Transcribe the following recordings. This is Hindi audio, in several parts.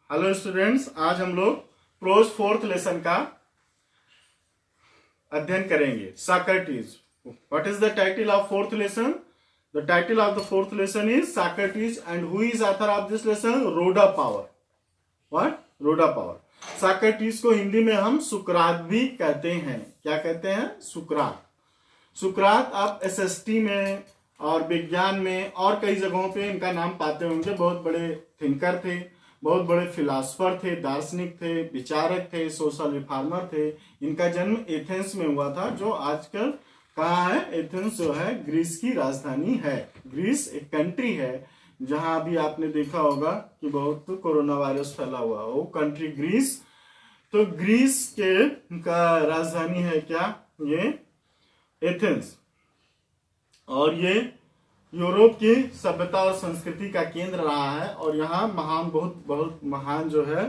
हेलो स्टूडेंट्स, आज हम लोग प्रोज फोर्थ लेसन का अध्ययन करेंगे। Socrates. What is the title of fourth lesson? The title of the fourth lesson is Socrates and who is author of this lesson? Rodan power. What? Rodan power. Socrates को हिंदी में हम सुकरात भी कहते हैं। क्या कहते हैं? सुकरात। सुकरात आप एसएसटी में और विज्ञान में और कई जगहों पे इनका नाम पाते होंगे। बहुत बड़े थिंकर थे, बहुत बड़े फिलासफर थे, दार्शनिक थे, विचारक थे, सोशल रिफॉर्मर थे। इनका जन्म एथेंस में हुआ था, जो आजकल कहाँ है? एथेंस जो है ग्रीस की राजधानी है। ग्रीस एक कंट्री है जहां अभी आपने देखा होगा कि बहुत कोरोना वायरस फैला हुआ, वो कंट्री ग्रीस। तो ग्रीस के का राजधानी है क्या? ये एथेंस। और ये यूरोप की सभ्यता और संस्कृति का केंद्र रहा है और यहाँ महान बहुत महान जो है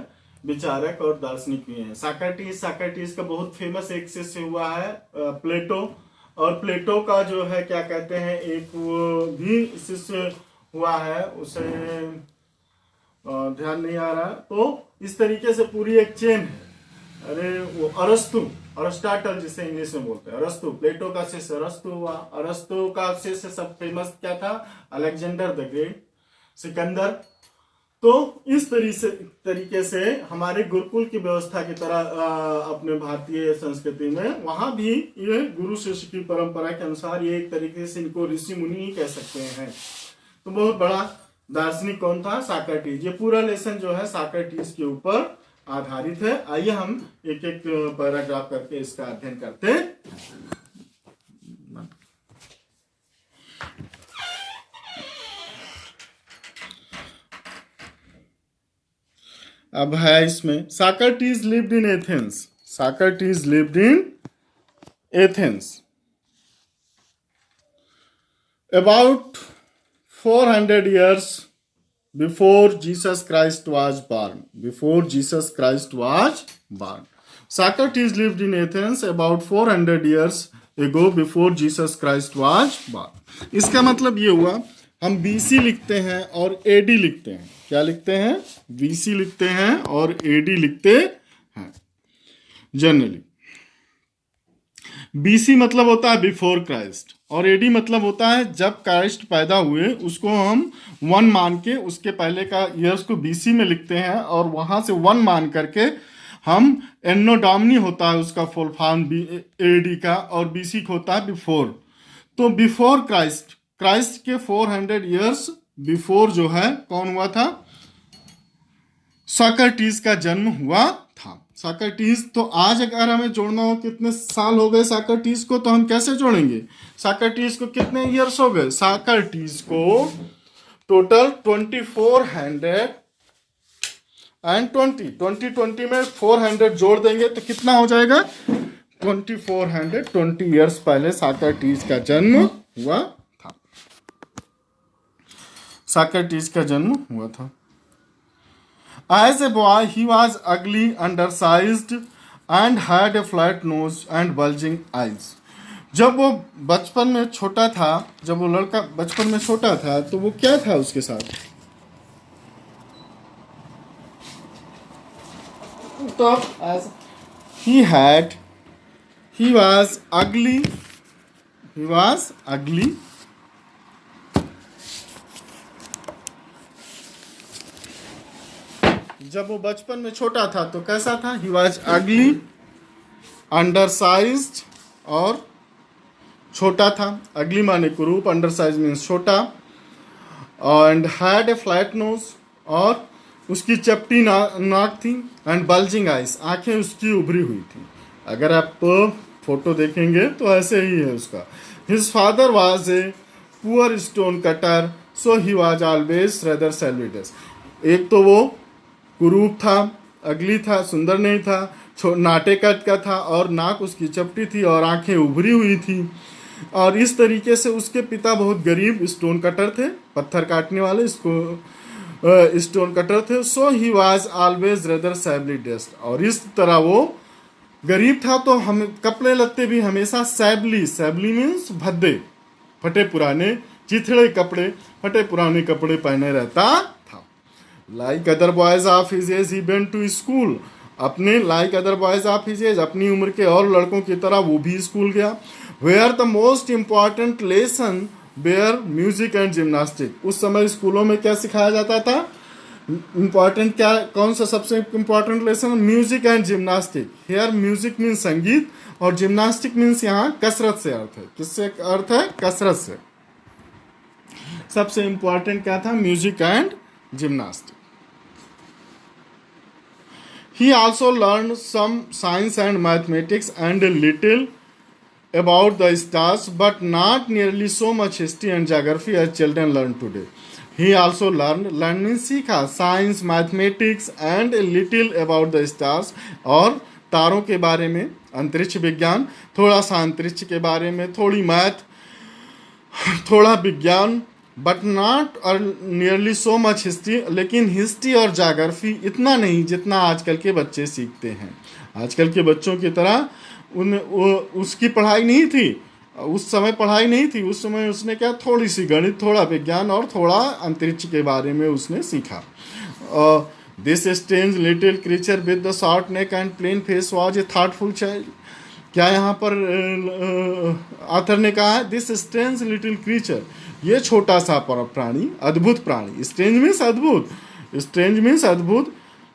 विचारक और दार्शनिक भी हैं। सॉक्रेटिस का बहुत फेमस एक शिष्य हुआ है प्लेटो। और प्लेटो का जो है क्या कहते हैं, एक वो भी शिष्य हुआ है, उसे ध्यान नहीं आ रहा। तो इस तरीके से पूरी एक चेन है। अरे वो अरिस्टाटल जिसे इंग्लिश में बोलते हैं, अरस्तु। प्लेटो का शिष्य अरस्तु हुआ। अरस्तु का शिष्य सब फेमस क्या था? Alexander the great, Sikandar. तो इस तरीके से हमारे गुरुकुल की व्यवस्था की तरह अपने भारतीय संस्कृति में वहां भी ये गुरु शिष्य की परंपरा के अनुसार ये एक तरीके से इनको ऋषि मुनि ही कह सकते हैं। तो बहुत बड़ा दार्शनिक कौन था? सॉक्रेटिस। ये पूरा लेसन जो है सॉक्रेटिस के ऊपर आधारित है। आइए हम एक एक पैराग्राफ करके इसका अध्ययन करते हैं। अब है इसमें Socrates lived in Athens. Socrates lived in Athens about 400 years before Jesus Christ was born. Before Jesus Christ was born. Socrates lived in Athens about 400 years ago before Jesus Christ was born. इसका मतलब ये हुआ, हम BC लिखते हैं और AD लिखते हैं। क्या लिखते हैं? BC लिखते हैं और AD लिखते हैं जनरली। BC मतलब होता है बिफोर क्राइस्ट और AD मतलब होता है जब क्राइस्ट पैदा हुए, उसको हम 1 मान के उसके पहले का ईयर्स को BC में लिखते हैं और वहां से 1 मान करके हम एन्नो डोमिनी होता है उसका फुल फॉर्म AD का, और BC होता है बिफोर। तो बिफोर क्राइस्ट के 400 ईयर्स बिफोर जो है कौन हुआ था? सॉक्रेटिस का जन्म हुआ था। सॉक्रेटिस, तो आज अगर हमें जोड़ना हो कितने साल हो गए सॉक्रेटिस को, तो हम कैसे जोड़ेंगे? सॉक्रेटिस को कितने ईयर्स हो गए? सॉक्रेटिस को टोटल 2420 में 400 जोड़ देंगे तो कितना हो जाएगा? 2420 ईयर्स पहले सॉक्रेटिस का जन्म हुआ था। सॉक्रेटिस का जन्म हुआ था। As a boy, he was ugly, undersized, and had a flat nose and bulging eyes. जब वो बचपन में छोटा था, जब वो लड़का बचपन में छोटा था, तो वो क्या था उसके साथ? तो as he was ugly. जब वो बचपन में छोटा था तो कैसा था? ही वॉज अगली, अंडरसाइज्ड और छोटा था। अगली माने कुरूप, अंडरसाइज मीन्स छोटा, and had a flat knows और उसकी चपटी नाक थी, एंड बल्जिंग आइज, आंखें उसकी उभरी हुई थी। अगर आप फोटो देखेंगे तो ऐसे ही है उसका। His father was a poor stone cutter, so he was always rather shabbily dressed. एक तो वो कुरूप था, अगली था, सुंदर नहीं था, नाटे कद का था और नाक उसकी चपटी थी और आंखें उभरी हुई थी। और इस तरीके से उसके पिता बहुत गरीब स्टोन कटर थे, पत्थर काटने वाले, इसको स्टोन कटर थे। So he was always rather shabbily dressed, और इस तरह वो गरीब था तो हम कपड़े लत्ते भी हमेशा सैबली मीन्स भद्दे, फटे पुराने, चिथड़े कपड़े, फटे पुराने कपड़े पहने रहता था। Like other boys of his age he went to school, अपने like other boys of his age, अपनी उम्र के और लड़कों की तरह वो भी स्कूल गया। Where the most important lesson where music and gymnastic, उस समय स्कूलों में क्या सिखाया जाता था? इम्पॉर्टेंट क्या, कौन सा सबसे important lesson? Music and gymnastic. Here music means संगीत और जिम्नास्टिक मीन्स यहाँ कसरत से अर्थ है। किससे अर्थ है? कसरत से। सबसे इम्पॉर्टेंट क्या था? Music and gymnastic. He also learned some science and mathematics and a little about the stars, but not nearly so much history and geography as children learn today. He also learn means सीखा, science, mathematics and a little about the stars, और तारों के बारे में, अंतरिक्ष विज्ञान, थोड़ा सा अंतरिक्ष के बारे में, थोड़ी मैथ, थोड़ा विज्ञान, बट नॉट और नियरली सो मच हिस्ट्री, लेकिन हिस्ट्री और जाग्राफी इतना नहीं जितना आजकल के बच्चे सीखते हैं। आजकल के बच्चों की तरह उसकी पढ़ाई नहीं थी, उस समय पढ़ाई नहीं थी। उस समय उसने क्या, थोड़ी सी गणित, थोड़ा विज्ञान और थोड़ा अंतरिक्ष के बारे में उसने सीखा। This strange little creature with the short neck and plain face was a thoughtful child. क्या यहाँ पर ऑथर ने कहा है? दिस स्ट्रेंज लिटिल क्रीचर, ये छोटा सा प्राणी, अद्भुत प्राणी। स्ट्रेंज मीन्स अद्भुत, स्ट्रेंज मीन्स अद्भुत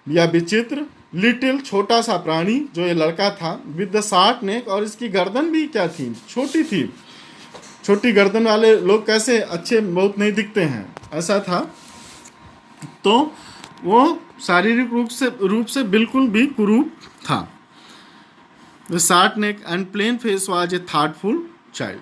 या विचित्र। लिटिल छोटा सा प्राणी, जो ये लड़का था, विद द शॉर्ट नेक, और इसकी गर्दन भी क्या थी? छोटी थी। छोटी गर्दन वाले लोग कैसे अच्छे बहुत नहीं दिखते हैं, ऐसा था। तो वो शारीरिक रूप से बिल्कुल भी कुरूप था। The short neck and plain face was a thoughtful child.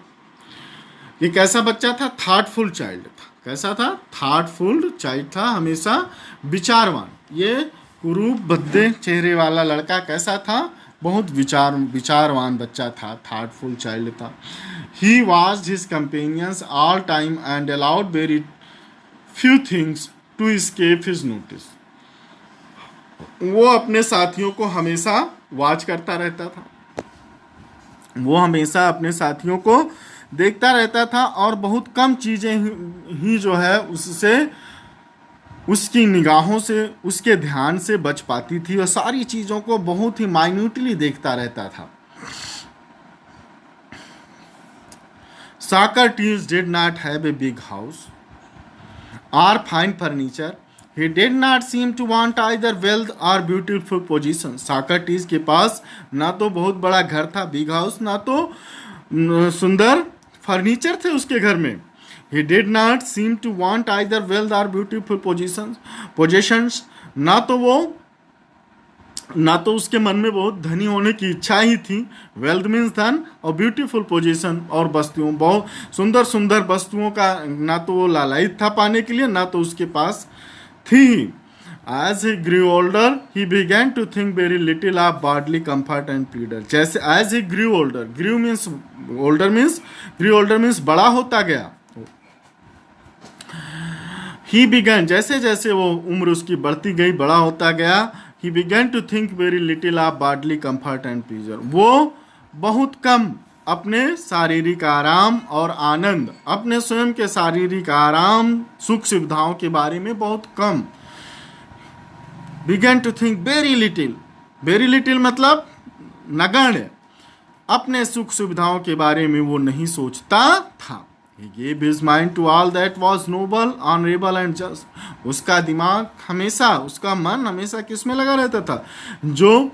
ये कैसा बच्चा था? थॉटफुल चाइल्ड था। कैसा था? थॉटफुल चाइल्ड था, हमेशा विचारवान। ये कुरूप भद्दे चेहरे वाला लड़का कैसा था? बहुत विचारवान बच्चा था, थॉटफुल चाइल्ड था। He watch his companions all time and allowed very few things to escape his notice. वो अपने साथियों को हमेशा वॉच करता रहता था, वो हमेशा अपने साथियों को देखता रहता था, और बहुत कम चीज़ें ही जो है उससे, उसकी निगाहों से, उसके ध्यान से बच पाती थी, और सारी चीज़ों को बहुत ही माइन्यूटली देखता रहता था। Socrates did not have a big house or fine furniture. He did not seem to want either wealth or beautiful position. Socrates के पास ना तो बहुत बड़ा घर था, बिग हाउस, ना तो सुंदर फर्नीचर थे उसके घर में। He did not seem to want either wealth or beautiful possessions. ना तो उसके मन में बहुत धनी होने की इच्छा ही थी, वेल्थ मीन्स धन, और ब्यूटीफुल पोजीशन और वस्तुओं, बहुत सुंदर सुंदर वस्तुओं का ना तो वो लालायित था पाने के लिए, ना तो उसके पास थी। As he grew older, he began to think very little of bodily comfort and pleasure. जैसे as he grew older, grew older means बड़ा होता गया। He began, जैसे जैसे वो उम्र उसकी बढ़ती गई, बड़ा होता गया, he began to think very little of bodily comfort and pleasure. वो बहुत कम अपने शारीरिक आराम और आनंद, अपने स्वयं के शारीरिक आराम, सुख सुविधाओं के बारे में बहुत कम। began to think very little मतलब नगण्य, अपने सुख सुविधाओं के बारे में वो नहीं सोचता था। He gave his mind to all that was noble, honorable and just. उसका दिमाग हमेशा, उसका मन हमेशा किस में लगा रहता था? जो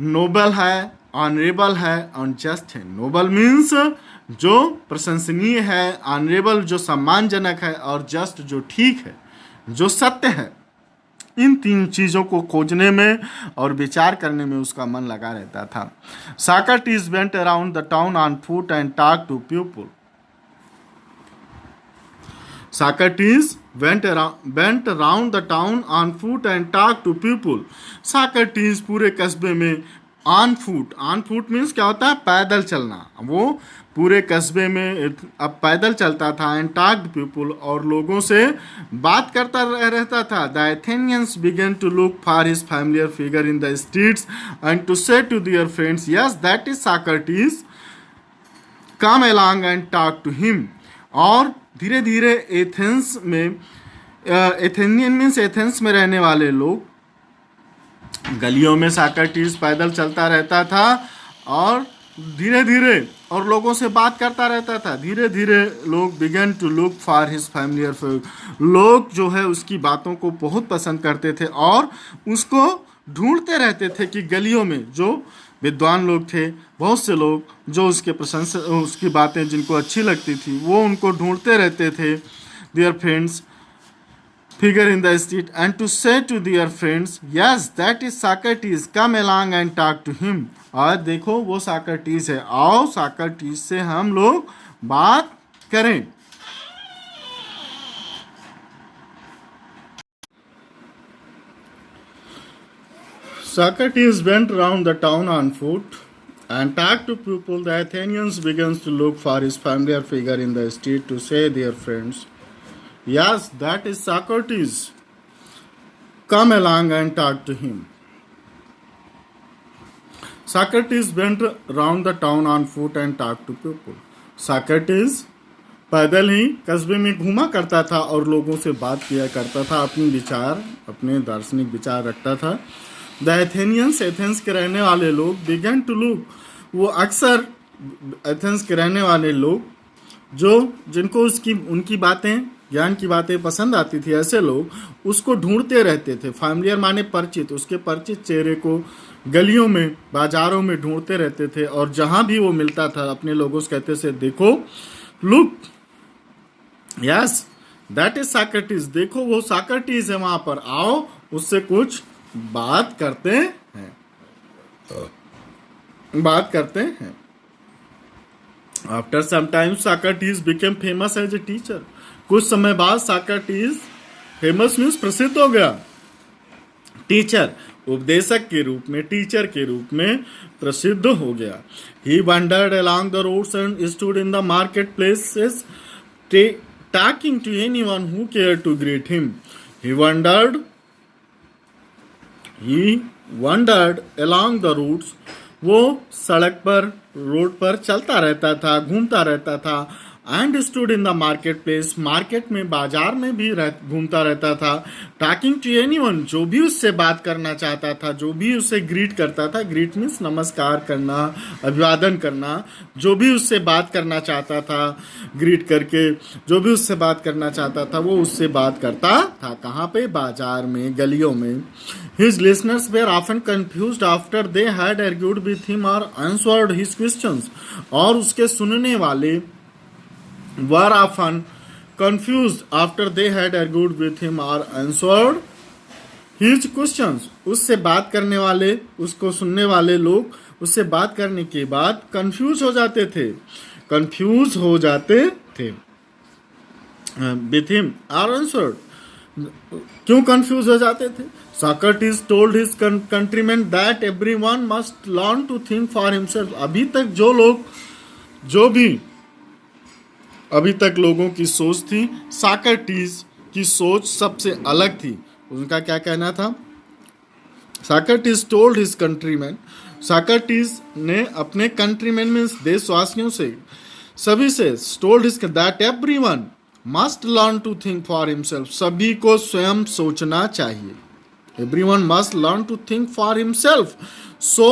नोबल है, ऑनरेबल है और जस्ट है। नोबल मीन्स जो प्रशंसनीय है, ऑनरेबल जो सम्मानजनक है, और जस्ट जो ठीक है, जो सत्य है। इन तीन चीज़ों को खोजने में और विचार करने में उसका मन लगा रहता था। Socrates went around the town on foot and talked to people. Socrates went around the town on foot and talked to people. Socrates पूरे कस्बे में on foot means क्या होता है? पैदल चलना। वो पूरे कस्बे में अब पैदल चलता था। and talked people, और लोगों से बात करता रहता था। The Athenians began to look for his familiar figure in the streets and to say to their friends, yes, that is Socrates, come along and talk to him. और धीरे धीरे एथेंस में एथेनियन मीन्स एथेंस में रहने वाले लोग, गलियों में सॉक्रेटिस पैदल चलता रहता था और धीरे धीरे और लोगों से बात करता रहता था। धीरे धीरे लोग began to look for his familiar, लोग जो है उसकी बातों को बहुत पसंद करते थे और उसको ढूंढते रहते थे कि गलियों में जो विद्वान लोग थे, बहुत से लोग जो उसके प्रशंसा, उसकी बातें जिनको अच्छी लगती थी, वो उनको ढूंढते रहते थे। Their friends figure in the street and to say to their friends, yes that is Socrates, come along and talk to him। और देखो वो सॉक्रेटिस है, आओ सॉक्रेटिस से हम लोग बात करें। Socrates went around the town on foot and talked to people. The Athenians began to look for his familiar figure in the street to say their friends, yes, that is Socrates. Come along and talk to him. Socrates went round the town on foot and talked to people. Socrates पैदल ही कस्बे में घूमा करता था और लोगों से बात किया करता था, अपने विचार, अपने दार्शनिक विचार रखता था। द एथेनियंस, एथेंस के रहने वाले लोग, बिगन टू लुक, वो अक्सर एथेंस के रहने वाले लोग जो जिनको उसकी उनकी बातें, ज्ञान की बातें पसंद आती थी, ऐसे लोग उसको ढूंढते रहते थे। फैमिलियर माने परिचित, उसके परिचित चेहरे को गलियों में, बाजारों में ढूंढते रहते थे और जहां भी वो मिलता था अपने लोगों से कहते थे, देखो, look, yes that is Socrates, देखो वो सॉक्रेटिस है वहां पर, आओ उससे कुछ बात करते हैं, बात करते हैं। After some time Socrates became famous as a teacher, कुछ समय बाद सॉक्रेटिस फेमस मीन्स प्रसिद्ध हो गया, टीचर, उपदेशक के रूप में, टीचर के रूप में प्रसिद्ध हो गया। He wandered along the roads and stood in the market places talking to anyone who care to greet him. He wandered along the routes, वो सड़क पर, रोड पर चलता रहता था, घूमता रहता था। And stood in the market place, market में, बाजार में भी घूमता रहता था। टॉकिंग टू एनीवन, जो भी उससे बात करना चाहता था, जो भी उससे ग्रीट करता था, ग्रीट मीन्स नमस्कार करना, अभिवादन करना, जो भी उससे बात करना चाहता था, ग्रीट करके जो भी उससे बात करना चाहता था वो उससे बात करता था। कहाँ पे? बाजार में, गलियों में। His listeners were often confused after they had argued with him or answered his questions, और उसके सुनने वाले were often confused after they had argued with him or answered his questions। उससे बात करने वाले, उसको सुनने वाले लोग उससे बात करने के बाद कंफ्यूज हो जाते थे, कंफ्यूज हो जाते थे with him or answered। क्यों कंफ्यूज हो जाते थे? Socrates told his countrymen that everyone must learn to think for himself। अभी तक लोगों की सोच थी, सॉक्रेटिस की सोच सबसे अलग थी। उनका क्या कहना था? Socrates told his countryman, Socrates ने अपने कंट्रीमैन में, देशवासियों से, सभी से, told his that everyone must learn to think for himself, सभी को स्वयं सोचना चाहिए। Everyone must learn to think for himself, so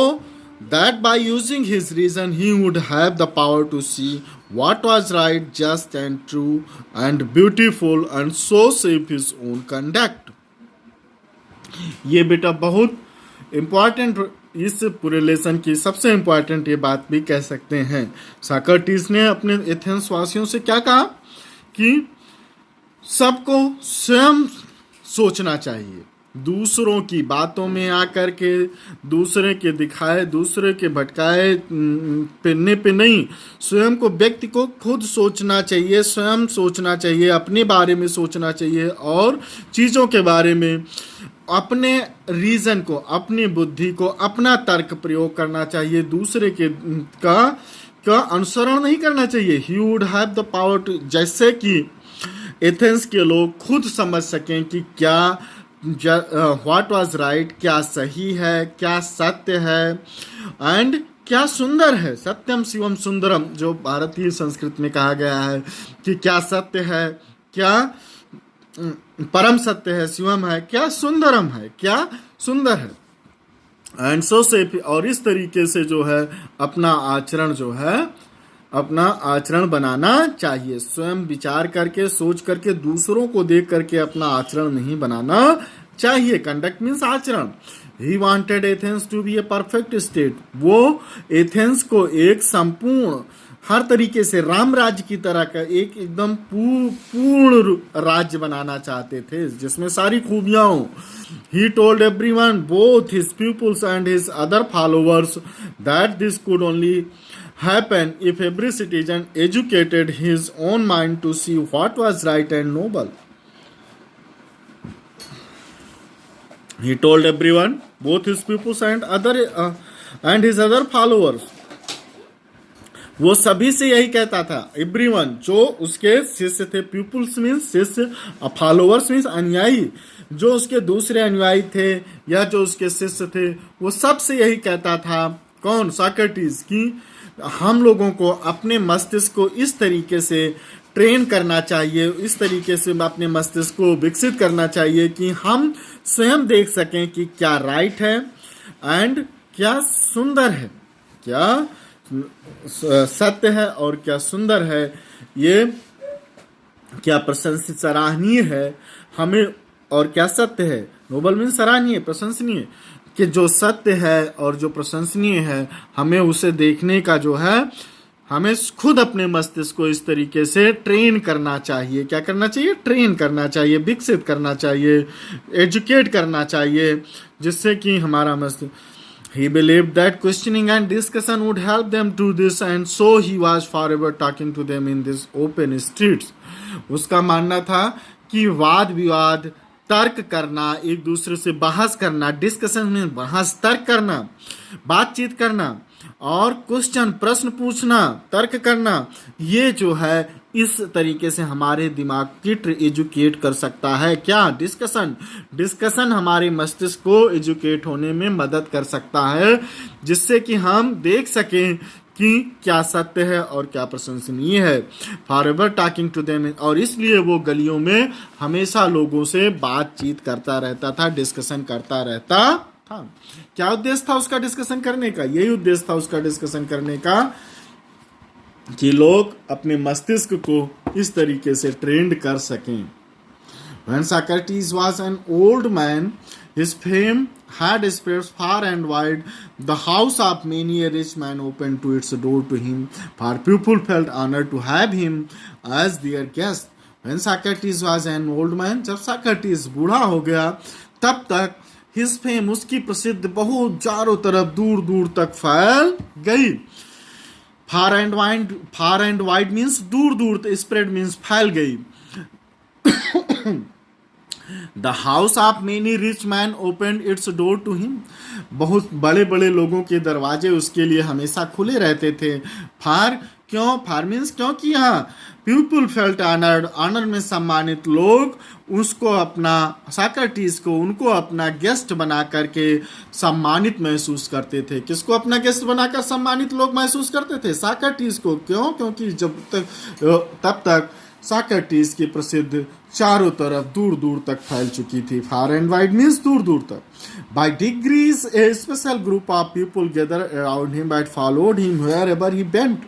that by using his reason he would have the power to see what was right, just and true and beautiful, and so shape his own conduct। ये बेटा बहुत इम्पॉर्टेंट, इस पूरे लेसन की सबसे इम्पॉर्टेंट ये बात भी कह सकते हैं। सॉक्रेटिस ने अपने एथेंस वासियों से क्या कहा कि सबको स्वयं सोचना चाहिए, दूसरों की बातों में आकर के, दूसरे के दिखाए, दूसरे के भटकाए पिन्ने पे नहीं, स्वयं को, व्यक्ति को खुद सोचना चाहिए, स्वयं सोचना चाहिए, अपने बारे में सोचना चाहिए और चीज़ों के बारे में अपने रीज़न को, अपनी बुद्धि को, अपना तर्क प्रयोग करना चाहिए, दूसरे के का अनुसरण नहीं करना चाहिए। He would have the power to, जैसे कि एथेंस के लोग खुद समझ सकें कि क्या व्हाट वाज राइट, क्या सही है, क्या सत्य है, एंड क्या सुंदर है। सत्यम शिवम सुंदरम, जो भारतीय संस्कृत में कहा गया है कि क्या सत्य है, क्या परम सत्य है, शिवम है, क्या सुंदरम है, क्या सुंदर है। एंड सो से, और इस तरीके से जो है अपना आचरण जो है, अपना आचरण बनाना चाहिए। स्वयं विचार करके, सोच करके, दूसरों को देख करके अपना आचरण नहीं बनाना चाहिए। कंडक्ट मीन्स आचरण। He wanted Athens to be a perfect state. वो एथेंस को एक संपूर्ण, हर तरीके से राम राज्य की तरह का एक एकदम पूर्ण राज्य बनाना चाहते थे, जिसमें सारी खूबियां हो। He told everyone, both his pupils and his other followers, that this could only happen if every citizen educated his own mind to see what was right and noble. He told everyone, both his pupils and his other followers. वो सभी से यही कहता था, एवरीवन, जो उसके शिष्य थे, पीपुल्स मीन्स शिष्य, फॉलोअर्स मीन्स अनुयायी, जो उसके दूसरे अनुयायी थे या जो उसके शिष्य थे, वो सबसे यही कहता था। कौन? सॉक्रेटिस। की हम लोगों को अपने मस्तिष्क को इस तरीके से ट्रेन करना चाहिए, इस तरीके से अपने मस्तिष्क को विकसित करना चाहिए कि हम स्वयं देख सकें कि क्या राइट है एंड क्या सुंदर है, क्या सत्य है और क्या सुंदर है, ये क्या प्रशंसित सराहनीय है हमें, और क्या सत्य है। नोबल मीन्स सराहनीय, प्रशंसनीय, कि जो सत्य है और जो प्रशंसनीय है, हमें उसे देखने का जो है, हमें खुद अपने मस्तिष्क को इस तरीके से ट्रेन करना चाहिए। क्या करना चाहिए? ट्रेन करना चाहिए, विकसित करना चाहिए, एजुकेट करना चाहिए, जिससे कि हमारा मस्तिष्क। He believed that questioning and discussion would help them do this, and so he was forever talking to them in these open streets. उसका मानना था कि वाद विवाद, तर्क करना, एक दूसरे से बहस करना, डिस्कशन में बहस, तर्क करना, बातचीत करना, और क्वेश्चन, प्रश्न पूछना, तर्क करना, ये जो है इस तरीके से हमारे दिमाग की एजुकेट कर सकता है। क्या? डिस्कशन हमारे मस्तिष्क को एजुकेट होने में मदद कर सकता है, जिससे कि हम देख सकें कि क्या सत्य है और क्या प्रशंसनीय है। फॉरएवर टॉकिंग टू देम, और इसलिए वो गलियों में हमेशा लोगों से बातचीत करता रहता था, डिस्कशन करता रहता था। क्या उद्देश्य था उसका डिस्कशन करने का? यही उद्देश्य था उसका डिस्कशन करने का कि लोग अपने मस्तिष्क को इस तरीके से ट्रेंड कर सकें। When Socrates was an old man, his fame had spread far and wide. The house of many a rich man opened to its door to him, for people felt honored to have him as their guest. When Socrates was an old man, जब Socrates बूढ़ा हो गया, तब तक his fame, उसकी प्रसिद्ध बहुत चारों तरफ दूर दूर तक फैल गई। फार एंड वाइड मीन्स दूर दूर, स्प्रेड मीन्स फैल गई। The house of many rich man open its door to him, बहुत बड़े बड़े लोगों के दरवाजे उसके लिए हमेशा खुले रहते थे। फार, क्यों? फार मीन्स क्योंकि यहाँ पीपल फेल्ट ऑनर्ड, ऑनर में सम्मानित लोग उसको अपना, सॉक्रेटिस को, उनको अपना गेस्ट बना करके सम्मानित महसूस करते थे। किसको अपना गेस्ट बनाकर सम्मानित लोग महसूस करते थे? सॉक्रेटिस को। क्यों? क्योंकि तब तक सॉक्रेटिस की प्रसिद्ध चारों तरफ दूर दूर तक फैल चुकी थी। फार एंड वाइड मीन्स दूर दूर तक। By degrees a special group of people gather around him and followed him wherever he went.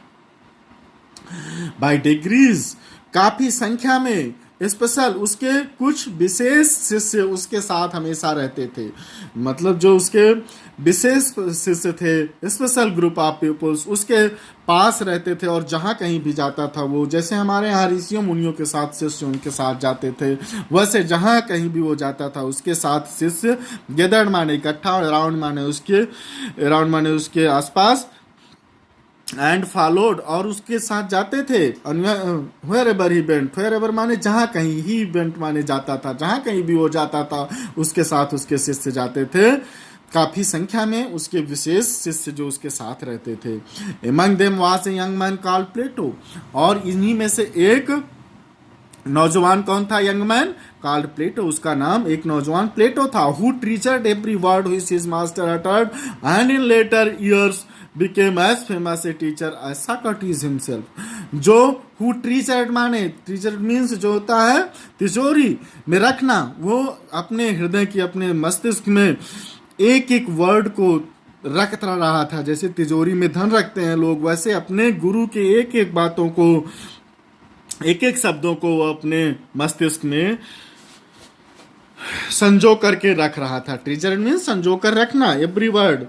By degrees, काफी संख्या में, स्पेशल, उसके कुछ विशेष शिष्य उसके साथ हमेशा रहते थे। मतलब जो उसके विशेष शिष्य थे, स्पेशल ग्रुप ऑफ पीपल्स, उसके पास रहते थे, और जहाँ कहीं भी जाता था वो, जैसे हमारे यहाँ ऋषियों मुनियों के साथ शिष्य उनके साथ जाते थे, वैसे जहाँ कहीं भी वो जाता था उसके साथ शिष्य गैदर्ड माने इकट्ठा, राउंड माने उसके आसपास, एंड फॉलोड, और उसके साथ जाते थे। व्हेरेवर ही वेंट, व्हेरेवर माने जहाँ कहीं, ही वेंट माने जाता था, जहाँ कहीं भी वो जाता था उसके साथ उसके शिष्य जाते थे। काफी संख्या में उसके विशेष शिष्य जो उसके साथ रहते थे। Among them was a young man called Plato, और इन्हीं में से एक नौजवान कौन था? यंग मैन कॉल्ड प्लेटो, उसका नाम एक नौजवान प्लेटो था। Who treasured every word which his master uttered and in later years became as famous a teacher as Socrates himself, जो हु ट्रीजर्ड माने, ट्रीजर्ड मीन्स जो होता है तिजोरी में रखना, वो अपने हृदय की, अपने मस्तिष्क में एक एक वर्ड को रख रहा था। जैसे तिजोरी में धन रखते हैं लोग, वैसे अपने गुरु के एक एक बातों को, एक एक शब्दों को वो अपने मस्तिष्क में संजो करके रख रहा था। ट्रेजर मीन्स संजो कर रखना, every word.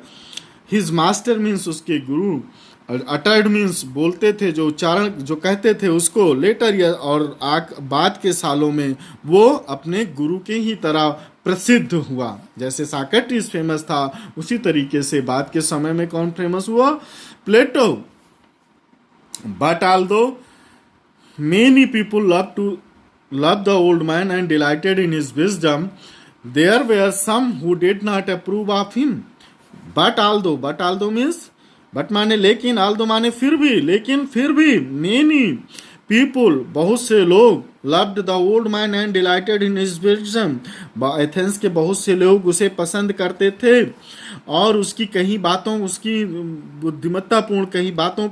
His master means उसके गुरु, अटर्ड मीन्स बोलते थे, जो उच्चारण जो कहते थे उसको। लेटर या और बाद के सालों में वो अपने गुरु के ही तरह प्रसिद्ध हुआ। जैसे साक्रेटिस फेमस था, उसी तरीके से बाद के समय में कौन फेमस हुआ? Plato. But although many people loved the old man and delighted in his wisdom, there were some who did not approve of him. But although means but माने लेकिन, although माने फिर भी, लेकिन फिर भी, many people बहुत से लोग, loved the old man and delighted in his wisdom, Athens के बहुत से लोग उसे पसंद करते थे और उसकी कई बातों, उसकी बुद्धिमत्तापूर्ण कई बातों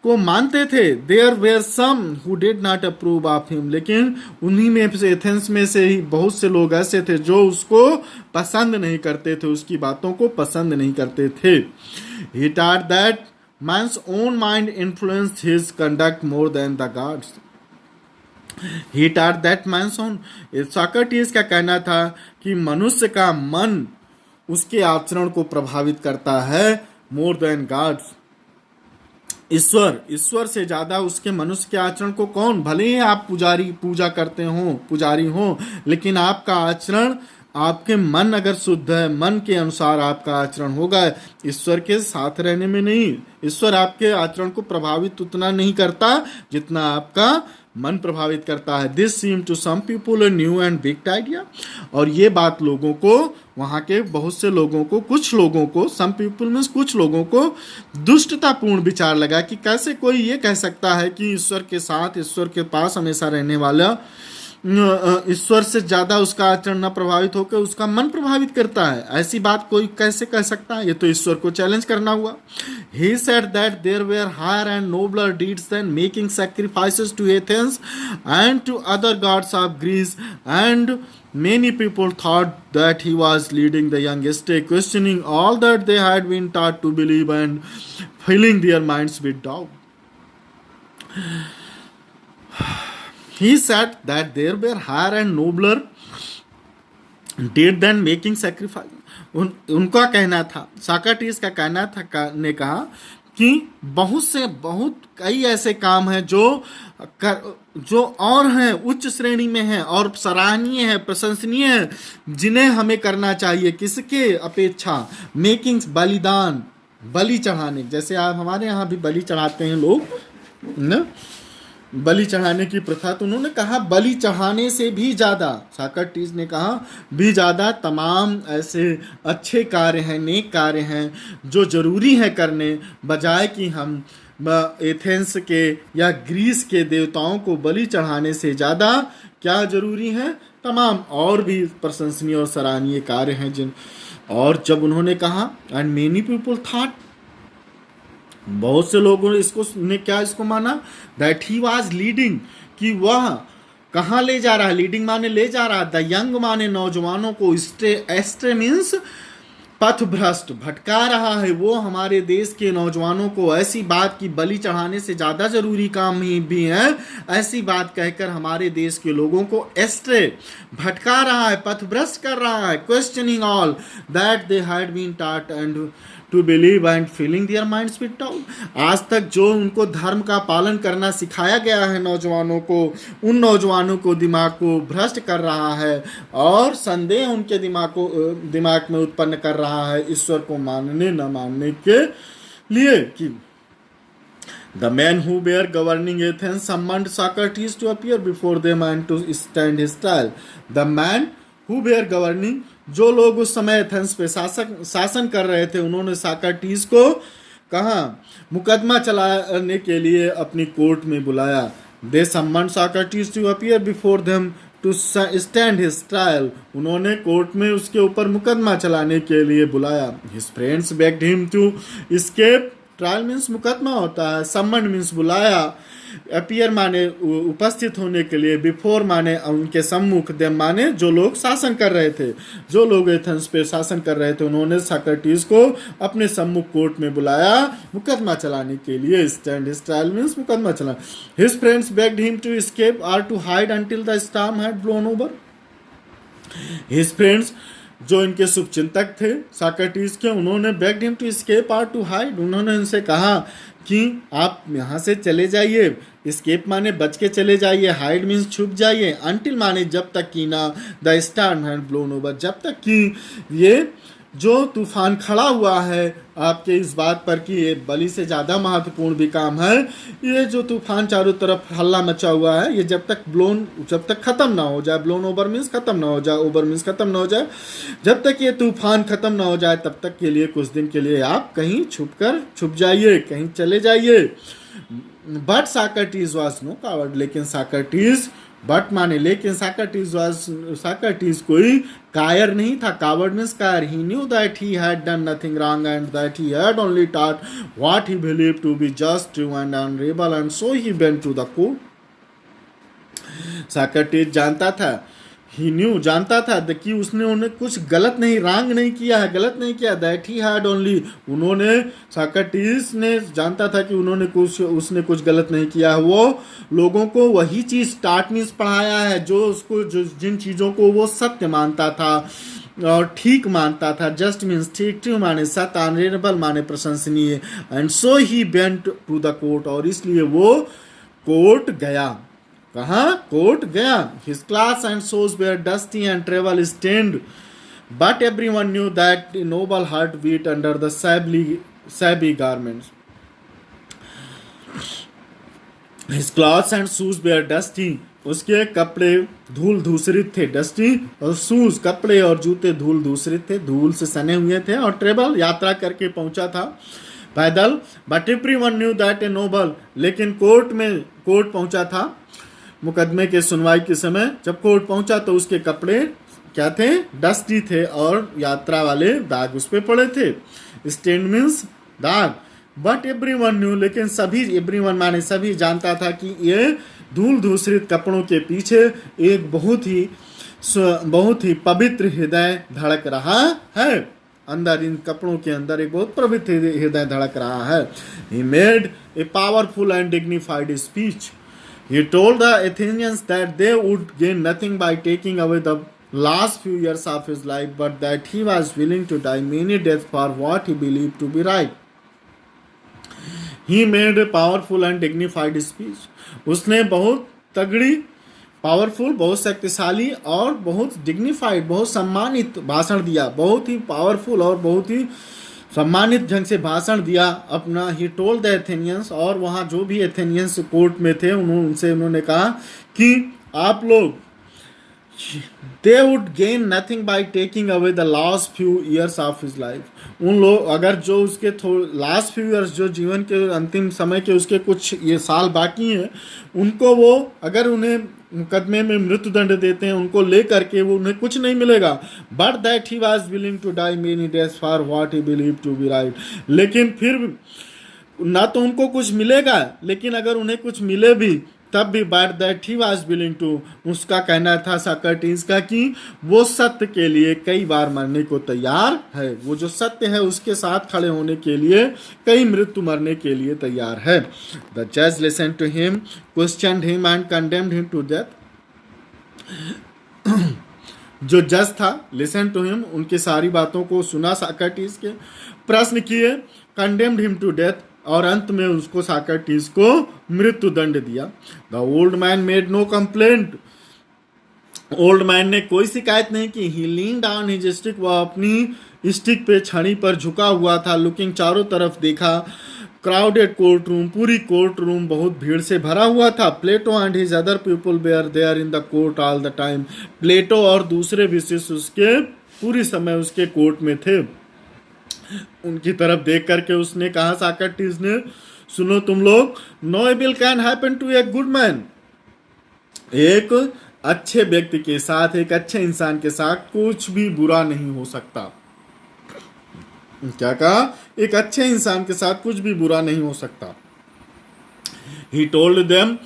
को मानते थे। There were some who did not approve of him, लेकिन उन्हीं में से, एथेंस में से ही बहुत से लोग ऐसे थे जो उसको पसंद नहीं करते थे, उसकी बातों को पसंद नहीं करते थे। He taught that man's own mind influenced his conduct more than the gods. He taught that man's own, Socrates का कहना था कि मनुष्य का मन उसके आचरण को प्रभावित करता है, मोर देन गॉड्स, ईश्वर से ज्यादा उसके मनुष्य के आचरण को। कौन? भले ही आप पूजा करते हो, पुजारी हो, लेकिन आपका आचरण, आपके मन अगर शुद्ध है, मन के अनुसार आपका आचरण होगा, ईश्वर के साथ रहने में नहीं। ईश्वर आपके आचरण को प्रभावित उतना नहीं करता जितना आपका मन प्रभावित करता है। This seem to some people a new and big idea, और ये बात लोगों को, वहाँ के बहुत से लोगों को, कुछ लोगों को, सम पीपुल मीन्स कुछ लोगों को दुष्टतापूर्ण विचार लगा कि कैसे कोई ये कह सकता है कि ईश्वर के साथ, ईश्वर के पास हमेशा रहने वाला, ईश्वर से ज्यादा उसका आचरण न प्रभावित होकर उसका मन प्रभावित करता है। ऐसी बात कोई कैसे कह सकता है? ये तो ईश्वर को चैलेंज करना हुआ। He said that there were higher and nobler deeds than making sacrifices to Athens and to other gods of Greece, and many people thought that he was leading the young astray, questioning all that they had been taught to believe and filling their minds with doubt. He said that there were higher and nobler deeds than making sacrifice. उनका कहना था, सोक्रेटिस का कहना था, ने कहा कि बहुत कई ऐसे काम हैं जो और हैं, उच्च श्रेणी में हैं और सराहनीय है, प्रशंसनीय है, जिन्हें हमें करना चाहिए। किसके अपेक्षा? मेकिंग, बलिदान, बलि चढ़ाने। जैसे आप हमारे यहाँ भी बलि चढ़ाते हैं लोग ना, बलि चढ़ाने की प्रथा। तो उन्होंने कहा बलि चढ़ाने से भी ज्यादा, सोक्रेटिस ने कहा, भी ज्यादा तमाम ऐसे अच्छे कार्य हैं, नेक कार्य हैं जो जरूरी है करने, बजाय कि हम एथेंस के या ग्रीस के देवताओं को बलि चढ़ाने से ज्यादा क्या जरूरी है? तमाम और भी प्रशंसनीय और सराहनीय कार्य हैं जिन। और जब उन्होंने कहा एंड मेनी पीपल थॉट, बहुत से लोगों ने इसको माना, दैट ही वाज लीडिंग, कि वह कहाँ ले जा रहा है? लीडिंग माने ले जा रहा है, द यंग माने नौजवानों को, एस्ट्रे मीन्स पथ भ्रष्ट, भटका रहा है। वो हमारे देश के नौजवानों को ऐसी बात की बलि चढ़ाने से ज्यादा जरूरी काम ही भी है, ऐसी बात कहकर हमारे देश के लोगों को एस्ट्रे, भटका रहा है, पथ भ्रष्ट कर रहा है। Questioning all that they had been taught and to believe and filling their minds with doubt. आज तक जो उनको धर्म का पालन करना सिखाया गया है नौजवानों को, उन नौजवानों को दिमाग को भ्रष्ट कर रहा है और संदेह उनके दिमाग में उत्पन्न कर रहा है ईश्वर को मानने न मानने के लिए। कि The men who were governing Athens summoned Socrates to appear before them and to stand his trial. The man who were governing, जो लोग उस समय एथेंस पे शासन कर रहे थे, उन्होंने सोक्रेटिस को कहा मुकदमा चलाने के लिए अपनी कोर्ट में बुलाया। They summoned Socrates to appear before them to stand his trial. उन्होंने कोर्ट में उसके ऊपर मुकदमा चलाने के लिए बुलाया। His friends begged him to escape trial means मुकदमा होता है, सम्मन मीन्स बुलाया, अपीयर माने उपस्थित होने के लिए, बिफोर माने उनके सम्मुख, देम माने जो लोग शासन कर रहे थे, जो लोग एथेंस पे शासन कर रहे थे उन्होंने साक्रेटिस को अपने सम्मुख कोर्ट में बुलाया मुकदमा चलाने के लिए। स्टैंड हिज ट्रायल मीन्स मुकदमा चला। His friends begged him to escape or to hide until the storm had blown over. His friends जो इनके शुभचिंतक थे साक्रेटिस के, उन्होंने begged him to escape or to hide, उन्होंने उनसे कहा कि आप यहाँ से चले जाइए। एस्केप माने बच के चले जाइए, हाइड मीन्स छुप जाइए, अंटिल माने जब तक कि ना the storm had blown over, जब तक कि ये जो तूफान खड़ा हुआ है आपके इस बात पर कि ये बलि से ज़्यादा महत्वपूर्ण भी काम है, ये जो तूफान चारों तरफ हल्ला मचा हुआ है ये जब तक ख़त्म ना हो जाए, ब्लोन ओवर मीन्स ख़त्म ना हो जाए, ओवर मीन्स ख़त्म ना हो जाए, जब तक ये तूफान ख़त्म ना हो जाए तब तक के लिए कुछ दिन के लिए आप कहीं छुप जाइए, कहीं चले जाइए। बट साक्रेटिस वाज नो कावर्ड, लेकिन साक्रेटिस बट माने लेकिन साक्रेटिस कोई कायर नहीं था। कावर्ड मीन्स कायर। He knew that he had done nothing wrong and that he had only taught what he believed to be just, true and honourable, and so he went to the court. Socrates जानता था, ही न्यू जानता था कि उसने उन्हें कुछ गलत नहीं, रॉन्ग नहीं किया है, गलत नहीं किया। दैट ही हैड ओनली, उन्होंने साक्रेटिस ने जानता था कि उसने कुछ गलत नहीं किया है। वो लोगों को वही चीज़ स्टार्ट मीन्स पढ़ाया है जो जिन चीज़ों को वो सत्य मानता था और ठीक मानता था। जस्ट मीन्स ठीक, ट्रू माने सत्य, ऑनरेबल माने प्रशंसनीय, and so he went to the court, और इसलिए वो कोर्ट गया। कहाँ? कोर्ट गया। His clothes and shoes were dusty and travel stained, but everyone knew that a noble heart beat under the shabby garments. His clothes and shoes were dusty. उसके कपड़े धूल धूसरित थे, डस्टी, और शूज कपड़े और जूते धूल धूसरित थे, धूल से सने हुए थे, और ट्रेवल यात्रा करके पहुंचा था पैदल। But everyone knew that a noble, लेकिन कोर्ट पहुंचा था मुकदमे के सुनवाई के समय। जब कोर्ट पहुंचा तो उसके कपड़े क्या थे? डस्टी थे, और यात्रा वाले दाग उस पे पड़े थे। स्टेन मीन्स दाग। बट एवरीवन न्यू, लेकिन सभी, एवरीवन माने सभी, जानता था कि ये धूल धूसरित कपड़ों के पीछे एक बहुत ही पवित्र हृदय धड़क रहा है। अंदर इन कपड़ों के अंदर एक बहुत पवित्र हृदय धड़क रहा है। He made a powerful and dignified speech. He told the Athenians that they would gain nothing by taking away the last few years of his life, but that he was willing to die many deaths for what he believed to be right. He made a powerful and dignified speech. उसने बहुत तगड़ी, पावरफुल, बहुत शक्तिशाली और बहुत डिग्निफाइड, बहुत सम्मानित भाषण दिया। बहुत ही पावरफुल और बहुत ही सम्मानित ढंग से भाषण दिया अपना। ही टोल्ड द एथेनियंस, और वहाँ जो भी एथेनियंस कोर्ट में थे उन्होंने कहा कि आप लोग, they would gain nothing by taking away the last few years of his life. उन लोग अगर जो उसके लास्ट फ्यू ईयर्स, जो जीवन के अंतिम समय के उसके कुछ ये साल बाकी हैं, उनको वो अगर उन्हें मुकदमे में मृत्युदंड देते हैं, उनको ले करके वो उन्हें कुछ नहीं मिलेगा। But that he was willing to die many days for what he believe to be right, लेकिन फिर ना तो उनको कुछ मिलेगा, लेकिन अगर उन्हें कुछ मिले भी तब भी but that he was willing to, उसका कहना था साक्रेटिस का कि वो सत्य के लिए कई बार मरने को तैयार है। वो जो सत्य है उसके साथ खड़े होने के लिए कई मृत्यु मरने के लिए तैयार है। द जज listen to him, questioned him and condemned him to death. जो जज था, लिसन टू हिम, उनकी सारी बातों को सुना साक्रेटिस के, प्रश्न किए, कंडेम्ड हिम टू डेथ, और अंत में उसको साक्रेटिस को मृत्यु दंड दिया। The old man made no complaint, old man ने कोई शिकायत नहीं की। He lean down his stick, वह अपनी स्टिक पे, छड़ी पर झुका हुआ था। लुकिंग, चारों तरफ देखा। क्राउडेड कोर्ट रूम, पूरी कोर्ट रूम बहुत भीड़ से भरा हुआ था। Plato and his other people were there in the court all the time, Plato और दूसरे विशिष्ट उसके पूरी समय उसके कोर्ट में थे। उनकी तरफ देख करके उसने कहा साक्रेटिस ने, सुनो तुम लोग, no evil can happen to a good man, एक अच्छे व्यक्ति के साथ, एक अच्छे इंसान के साथ कुछ भी बुरा नहीं हो सकता। क्या कहा? एक अच्छे इंसान के साथ कुछ भी बुरा नहीं हो सकता. He told them,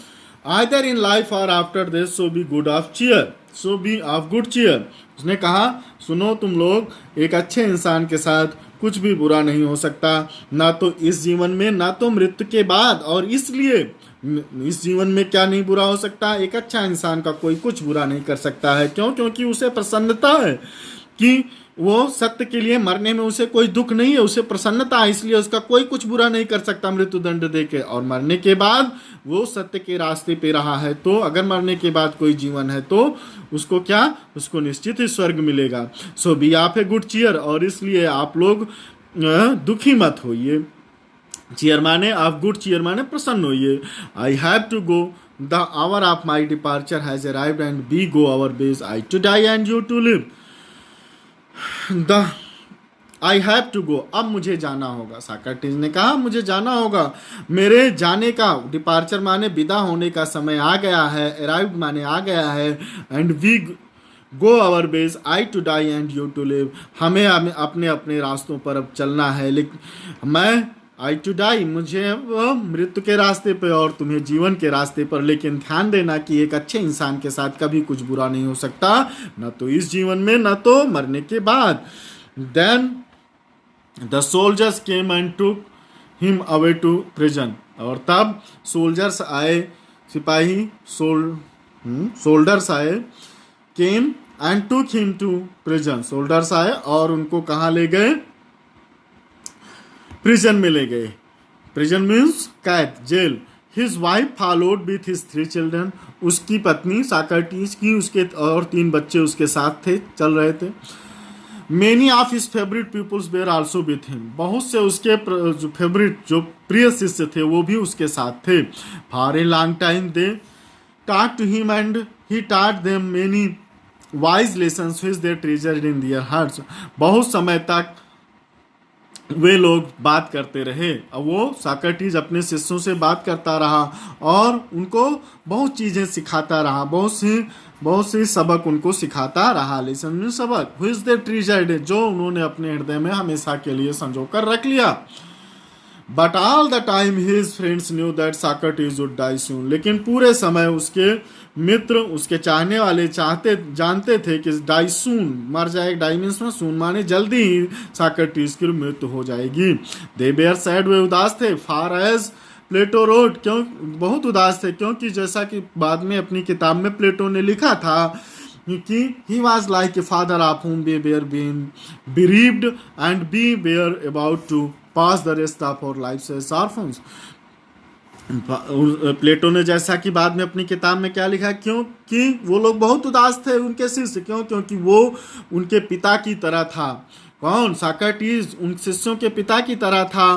either in life or after this, so be good of cheer. So be of good cheer. उसने कहा, सुनो तुम लोग, एक अच्छे इंसान के साथ कुछ भी बुरा नहीं हो सकता, ना तो इस जीवन में ना तो मृत्यु के बाद. और इसलिए इस जीवन में क्या नहीं बुरा हो सकता? एक अच्छा इंसान का कोई कुछ बुरा नहीं कर सकता है. क्यों? क्योंकि उसे प्रसन्नता है कि वो सत्य के लिए मरने में उसे कोई दुख नहीं है, उसे प्रसन्नता है, इसलिए उसका कोई कुछ बुरा नहीं कर सकता मृत्यु दंड देके. और मरने के बाद वो सत्य के रास्ते पे रहा है, तो अगर मरने के बाद कोई जीवन है तो उसको क्या? उसको निश्चित ही स्वर्ग मिलेगा. सो बी आप ए गुड चीयर. और इसलिए आप लोग दुखी मत होइए. चीयर माने आप गुड चीयर माने प्रसन्न होइए. I have to go. The hour of my departure has arrived and we go our ways. I to die and you to live. I have to go. अब मुझे जाना होगा. साक्रेटिस ने कहा मुझे जाना होगा. मेरे जाने का, डिपार्चर माने विदा होने का समय आ गया है. अराइव्ड माने आ गया है. And we go our ways. I to die and you to live. हमें अपने अपने रास्तों पर अब चलना है. लेकिन मैं आई टू डाई, मुझे मृत्यु के रास्ते पे और तुम्हें जीवन के रास्ते पर. लेकिन ध्यान देना कि एक अच्छे इंसान के साथ कभी कुछ बुरा नहीं हो सकता, ना तो इस जीवन में ना तो मरने के बाद. Then the soldiers came and took him away to prison. और तब सोल्जर्स आए, सिपाही सोल्डर्स आए. Came and took him to prison. Soldiers आए और उनको कहाँ ले गए? प्रिजन में ले गए. प्रिजन मीन्स कैद, जेल. His wife followed with his 3 children. उसकी पत्नी साक्रेटिस की उसके और 3 बच्चे उसके साथ थे, चल रहे थे. Many of his favourite peoples were also with him. बहुत से उसके जो फेवरेट, जो प्रिय शिष्य थे, वो भी उसके साथ थे. For a long time they taught to him and he taught them many wise lessons which they treasured in their hearts. बहुत समय तक वे लोग बात करते रहे. अब वो साक्रेटिस अपने शिष्यों से बात करता रहा और उनको बहुत चीज़ें सिखाता रहा, बहुत सी सबक उनको सिखाता रहा. लेसन में सबक. which they treasured, जो उन्होंने अपने हृदय में हमेशा के लिए संजो कर रख लिया. But all the time his friends knew that Socrates would die soon. लेकिन पूरे समय उसके मित्र, उसके चाहने वाले जानते थे कि डाई सून, मर जाएगा. डाई मीन्स में सून माने जल्दी ही साक्रेटिस की मृत्यु हो जाएगी. दे बेयर सैड, वे उदास थे. फार एज प्लेटो रोड, क्यों बहुत उदास थे? क्योंकि जैसा कि बाद में अपनी किताब में प्लेटो ने लिखा था कि he was like a father of whom we were being bereaved and we were about to pass the rest of our lives as orphans. प्लेटो ने जैसा कि बाद में अपनी किताब में क्या लिखा, क्योंकि वो लोग बहुत उदास थे, उनके शिष्य. क्यों? क्योंकि वो उनके पिता की तरह था. कौन? साक्रेटिस उन शिष्यों के पिता की तरह था.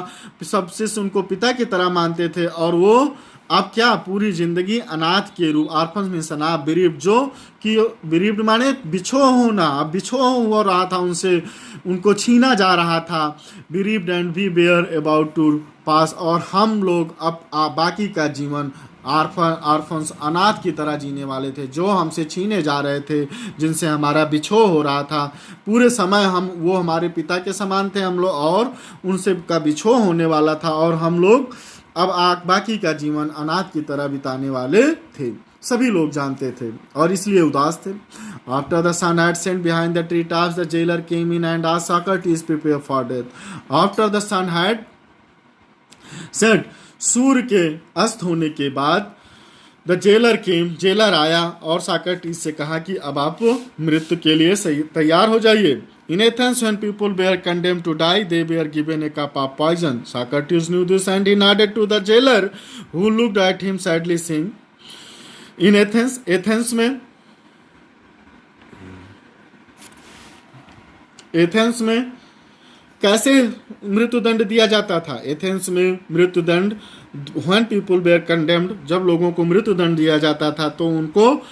सब शिष्य उनको पिता की तरह मानते थे. और वो अब क्या पूरी जिंदगी अनाथ के रूप, आर्फन में सना बिरीब, जो कि बिरीब माने बिछो होना. अब बिछो हो रहा था उनसे, उनको छीना जा रहा था. Bereaved and we bear about to pass. और हम लोग अब बाकी का जीवन आर्फन्स, अनाथ की तरह जीने वाले थे, जो हमसे छीने जा रहे थे, जिनसे हमारा बिछो हो रहा था. पूरे समय वो हमारे पिता के समान थे हम लोग, और उनसे का बिछो होने वाला था. और हम लोग अब बाकी का जीवन अनाथ की तरह बिताने वाले थे. सभी लोग जानते थे और इसलिए उदास थे. After the sun had sent behind the tree tops the jailer came in and asked Socrates prepare for death. After the sun had set, सूर्य के अस्त होने के बाद, द जेलर केम, जेलर आया और साक्रेटिस से कहा कि अब आप मृत्यु के लिए तैयार हो जाइए. In Athens, when people were condemned to die, they were given a cup of poison. Socrates knew this and he nodded to the jailer, who looked at him sadly, saying, in Athens में कैसे मृत्युदंड दिया जाता था? एथेंस में मृत्युदंड, when people were condemned, जब लोगों को मृत्युदंड दिया जाता था तो उनको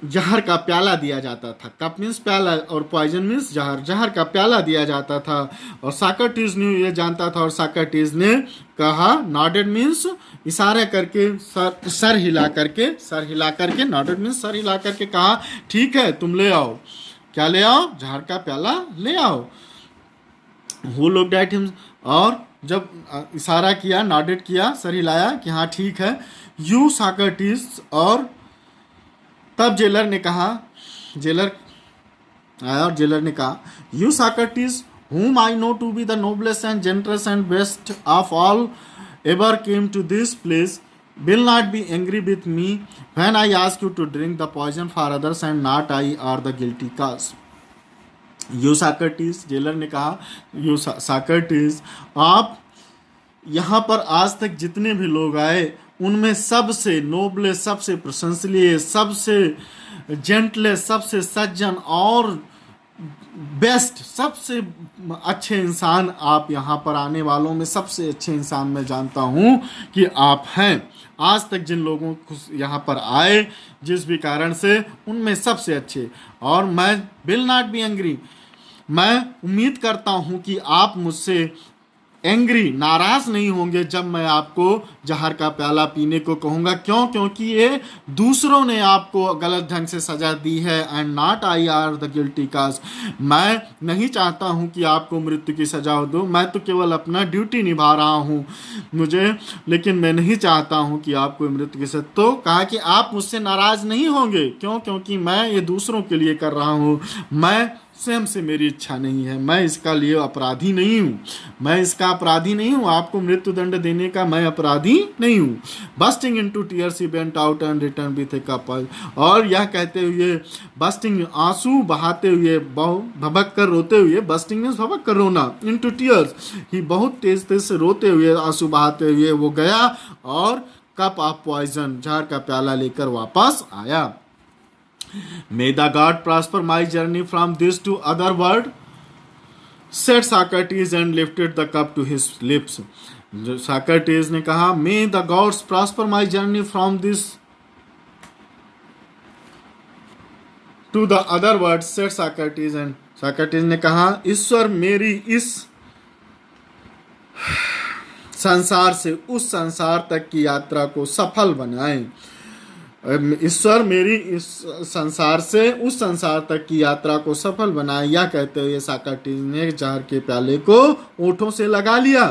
जहर का प्याला दिया जाता था. कप मीन्स प्याला और पॉइजन मीन्स जहर. जहर का प्याला दिया जाता था. और साक्रेटिस ने ये जानता था और साक्रेटिस ने कहा, नॉडेड मीन्स इशारा करके, सर हिला करके, नॉडेड मीन्स सर हिला करके कहा, ठीक है तुम ले आओ. क्या ले आओ? जहर का प्याला ले आओ. हु लुक्ड एट हिम, और जब इशारा किया, नॉडेड किया, सर हिलाया कि हाँ ठीक है, यू सॉक्रेटिस, और तब जेलर ने कहा, जेलर आया और जेलर ने कहा, you Socrates whom I know to be the noblest and gentlest and best of all ever came to this place, will not be angry with me when I ask you to drink the poison for others and not I are the guilty cause. You Socrates, jailer ने कहा, यू सॉक्रेटिस, आप यहाँ पर आज तक जितने भी लोग आए उनमें सबसे नोबले, सबसे प्रशंसनीय, सबसे जेंटले, सबसे सज्जन और बेस्ट, सबसे अच्छे इंसान आप यहाँ पर आने वालों में सबसे अच्छे इंसान मैं जानता हूँ कि आप हैं। आज तक जिन लोगों को यहाँ पर आए जिस भी कारण से, उनमें सबसे अच्छे। और मैं विल नॉट बी एंग्री, मैं उम्मीद करता हूँ कि आप मुझसे एंग्री, नाराज नहीं होंगे जब मैं आपको जहर का प्याला पीने को कहूँगा। क्यों? क्योंकि ये दूसरों ने आपको गलत ढंग से सजा दी है, and not I are the guilty cause. मैं नहीं चाहता हूँ कि आपको मृत्यु की सजा दो, मैं तो केवल अपना ड्यूटी निभा रहा हूँ मुझे, लेकिन मैं नहीं चाहता हूँ कि आपको मृत्यु की सजा। तो कहा कि आप मुझसे नाराज नहीं होंगे। क्यों? क्योंकि मैं ये दूसरों के लिए कर रहा हूँ, मैं स्वयं से मेरी इच्छा नहीं है, मैं इसका लिए अपराधी नहीं हूँ, मैं इसका अपराधी नहीं हूँ, आपको मृत्यु दंड देने का मैं अपराधी नहीं हूँ। Bursting into tears he went out and return with a cup, और यह कहते हुए, बस्टिंग आंसू बहाते हुए, भभक कर रोते हुए, बस्टिंग मीन्स भभक कर रोना, इनटू टीयर्स ही बहुत तेज तेज से रोते हुए, आंसू बहाते हुए वो गया और कप ऑफ पॉइजन, जहर का प्याला लेकर वापस आया। May the God prosper my journey from this to other world, said Socrates and lifted the cup to his lips. Socrates ने कहा, May the gods prosper my journey from this to the other world, said Socrates, and Socrates ने कहा, ईश्वर मेरी इस संसार से उस संसार तक की यात्रा को सफल बनाए। ईश्वर मेरी इस संसार से उस संसार तक की यात्रा को सफल बनाए। यह कहते हुए सॉक्रेटिस ने जहर के प्याले को ओठों से लगा लिया।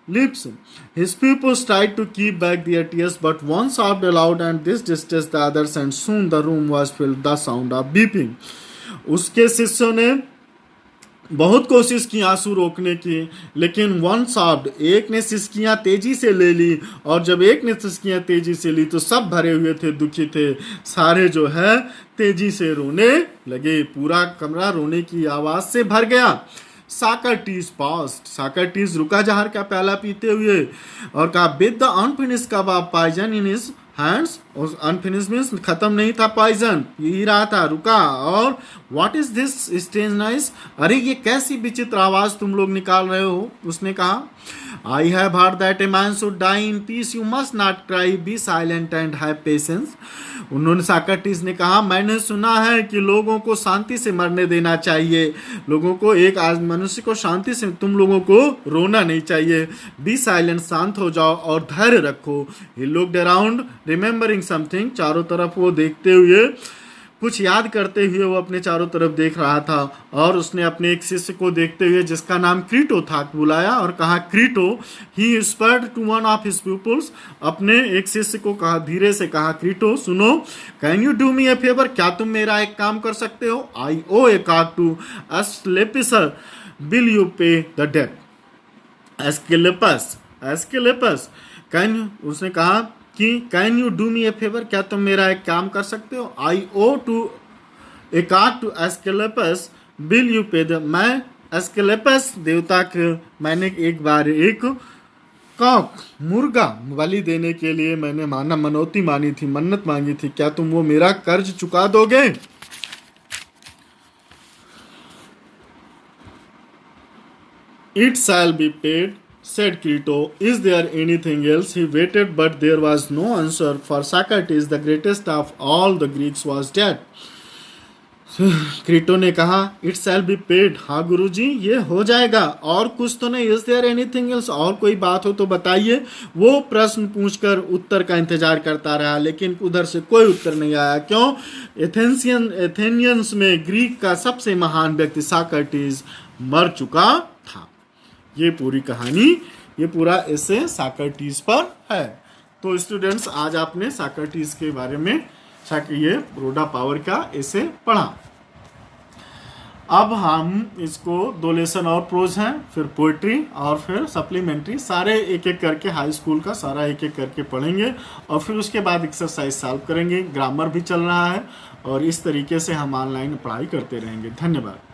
Lips. His pupils tried to keep back their tears, but one sobbed aloud, and this distressed the others, and soon the room was filled with the sound of weeping. उसके शिष्यों ने बहुत कोशिश की आंसू रोकने की, लेकिन वन सॉफ्ट, एक ने सिसकियां तेजी से ले ली, और जब एक ने सिसकियां तेजी से ली तो सब भरे हुए थे, दुखी थे, सारे जो है तेजी से रोने लगे, पूरा कमरा रोने की आवाज से भर गया। सॉक्रेटिस पास्ट, सॉक्रेटिस रुका जहर का प्याला पीते हुए और कहा, with the unfinished cup of poison in his hands, unfinished means खत्म नहीं था, पॉइजन पी रहा था, रुका, और what is this strange noise, अरे ये कैसी विचित्र आवाज तुम लोग निकाल रहे हो। उसने कहा, I have heard that a man should die in peace, you must not cry, be silent and have patience. उन्होंने, सॉक्रेटिस ने कहा, मैंने सुना है कि लोगों को शांति से मरने देना चाहिए, लोगों को, एक आज मनुष्य को शांति से, तुम लोगों को रोना नहीं चाहिए, बी साइलेंट, शांत हो जाओ और धैर्य रखो। He looked around remembering something, चारों तरफ वो देखते हुए, कुछ याद करते हुए वो अपने चारों तरफ देख रहा था, और उसने अपने एक शिष्य को देखते हुए जिसका नाम क्रीटो था बुलाया और कहा, Crito. He spurred to one of his peoples, अपने एक शिष्य को कहा, धीरे से कहा, क्रीटो सुनो, can you do me a favour, क्या तुम मेरा एक काम कर सकते हो। I owe a cock to Asclepius, will you pay the debt. Asclepius, Asclepius, can, उसने कहा कि can you do me a favour, क्या तुम मेरा एक काम कर सकते हो। I owe to a cock to Asclepius, will you pay the, मैं एस्क्लेपस देवता के, मैंने एक बार एक कॉक, मुर्गा बलि देने के लिए मैंने मनौती मानी थी, मन्नत मांगी थी, क्या तुम वो मेरा कर्ज चुका दोगे। It shall be paid, said Crito. Is there anything else? He waited, but there was no answer, for Socrates, the greatest of all the Greeks, was dead. Crito ने कहा, इट शैल बी पेड, हाँ गुरुजी ये हो जाएगा, और कुछ तो नहीं। इज देयर एनीथिंग एल्स, और कोई बात हो तो बताइए। वो प्रश्न पूछकर उत्तर का इंतजार करता रहा, लेकिन उधर से कोई उत्तर नहीं आया। क्यों? एथेनियंस में ग्रीक का सबसे महान व्यक्ति सॉक्रेटिस मर चुका था। ये पूरी कहानी, ये पूरा ऐसे सॉक्रेटिस पर है। तो स्टूडेंट्स, आज आपने सॉक्रेटिस के बारे में ये रोडा पावर का ऐसे पढ़ा। अब हम इसको 2 लेसन और प्रोज हैं, फिर पोएट्री और फिर सप्लीमेंट्री, सारे एक एक करके हाई स्कूल का सारा एक एक करके पढ़ेंगे और फिर उसके बाद एक्सरसाइज सॉल्व करेंगे। ग्रामर भी चल रहा है और इस तरीके से हम ऑनलाइन पढ़ाई करते रहेंगे। धन्यवाद।